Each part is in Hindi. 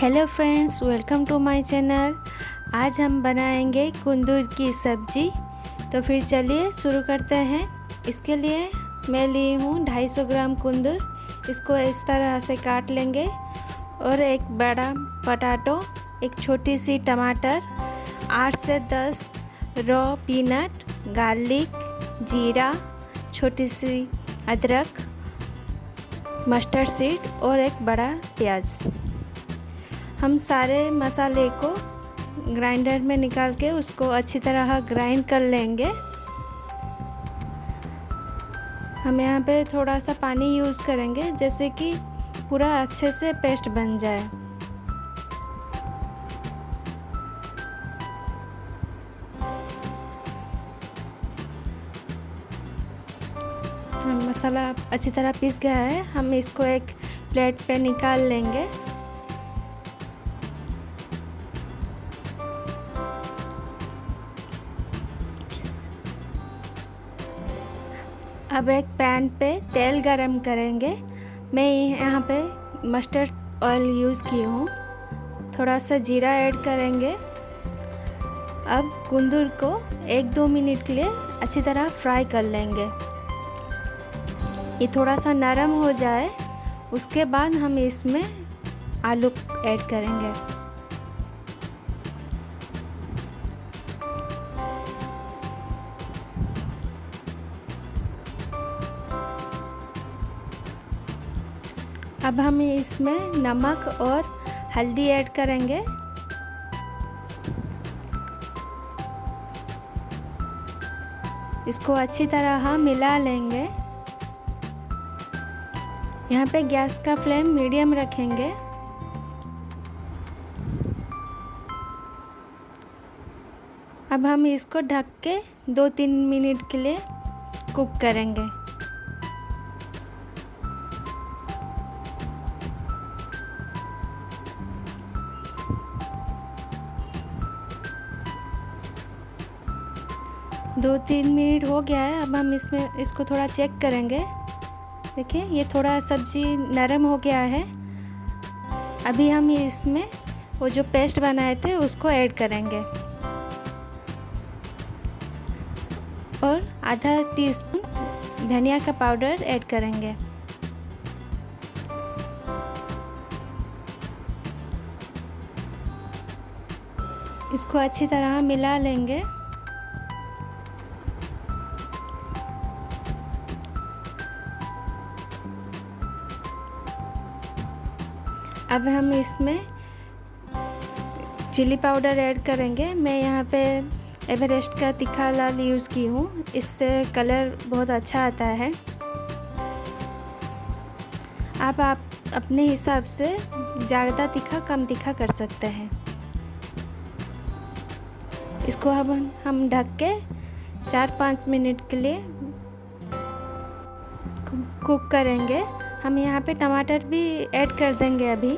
Hello friends, welcome to my channel. आज हम बनाएंगे कुंदूर की सब्जी। तो फिर चलिए शुरू करते हैं। इसके लिए मैं ली हूँ 250 ग्राम कुंदूर। इसको इस तरह से काट लेंगे। और एक बड़ा पटाटो, एक छोटी सी टमाटर, 8 से 10 रॉ पीनट, गार्लिक, जीरा, छोटी सी अदरक, मस्टर्ड सीड और एक बड़ा प्याज। हम सारे मसाले को ग्राइंडर में निकाल के उसको अच्छी तरह ग्राइंड कर लेंगे। हम यहाँ पे थोड़ा सा पानी यूज़ करेंगे जैसे कि पूरा अच्छे से पेस्ट बन जाए। मसाला अच्छी तरह पीस गया है। हम इसको एक प्लेट पे निकाल लेंगे। अब एक पैन पे तेल गरम करेंगे। मैं यहाँ पे मस्टर्ड ऑयल यूज़ की हूँ। थोड़ा सा जीरा ऐड करेंगे। अब कुंदूर को 1-2 मिनट के लिए अच्छी तरह फ्राई कर लेंगे। ये थोड़ा सा नरम हो जाए उसके बाद हम इसमें आलू ऐड करेंगे। अब हम इसमें नमक और हल्दी ऐड करेंगे। इसको अच्छी तरह मिला लेंगे। यहाँ पे गैस का फ्लेम मीडियम रखेंगे। अब हम इसको ढक के 2-3 मिनट के लिए कुक करेंगे। दो 3 मिनट हो गया है। अब हम इसको थोड़ा चेक करेंगे। देखिए ये थोड़ा सब्जी नरम हो गया है। अभी हम इसमें वो जो पेस्ट बनाए थे उसको ऐड करेंगे और आधा टीस्पून धनिया का पाउडर ऐड करेंगे। इसको अच्छी तरह मिला लेंगे। अब हम इसमें चिली पाउडर ऐड करेंगे। मैं यहाँ पे एवरेस्ट का तीखा लाल यूज़ की हूँ। इससे कलर बहुत अच्छा आता है। आप अपने हिसाब से ज़्यादा तीखा कम तीखा कर सकते हैं। इसको हम ढक के 4-5 मिनट के लिए कुक करेंगे। हम यहाँ पे टमाटर भी ऐड कर देंगे अभी।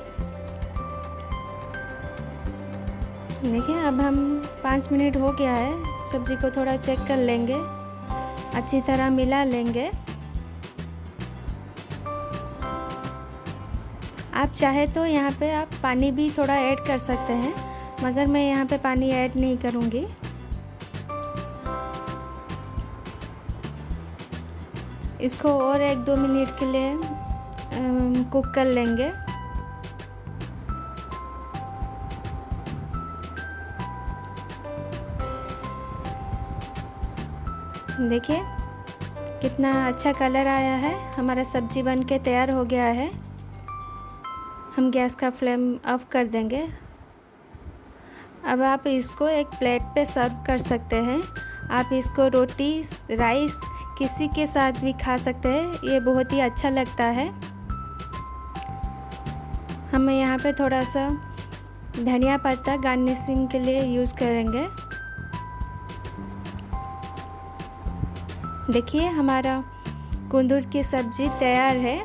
देखिए अब हम 5 मिनट हो गया है। सब्ज़ी को थोड़ा चेक कर लेंगे, अच्छी तरह मिला लेंगे। आप चाहे तो यहाँ पे आप पानी भी थोड़ा ऐड कर सकते हैं, मगर मैं यहाँ पे पानी ऐड नहीं करूँगी। इसको और 1-2 मिनट के लिए कुक कर लेंगे। देखिए कितना अच्छा कलर आया है। हमारा सब्जी बन के तैयार हो गया है। हम गैस का फ्लेम ऑफ कर देंगे। अब आप इसको एक प्लेट पे सर्व कर सकते हैं। आप इसको रोटी, राइस किसी के साथ भी खा सकते हैं। ये बहुत ही अच्छा लगता है। हम यहाँ पे थोड़ा सा धनिया पत्ता गार्निशिंग के लिए यूज़ करेंगे। देखिए हमारा कुंदूर की सब्ज़ी तैयार है।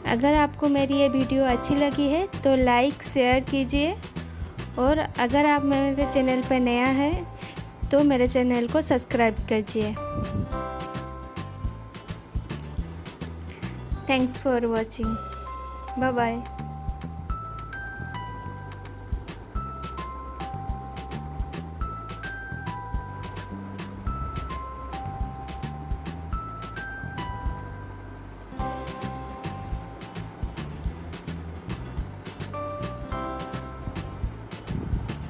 अगर आपको मेरी ये वीडियो अच्छी लगी है तो लाइक शेयर कीजिए। और अगर आप मेरे चैनल पर नया है तो मेरे चैनल को सब्सक्राइब कीजिए। Thanks for watching. Bye bye.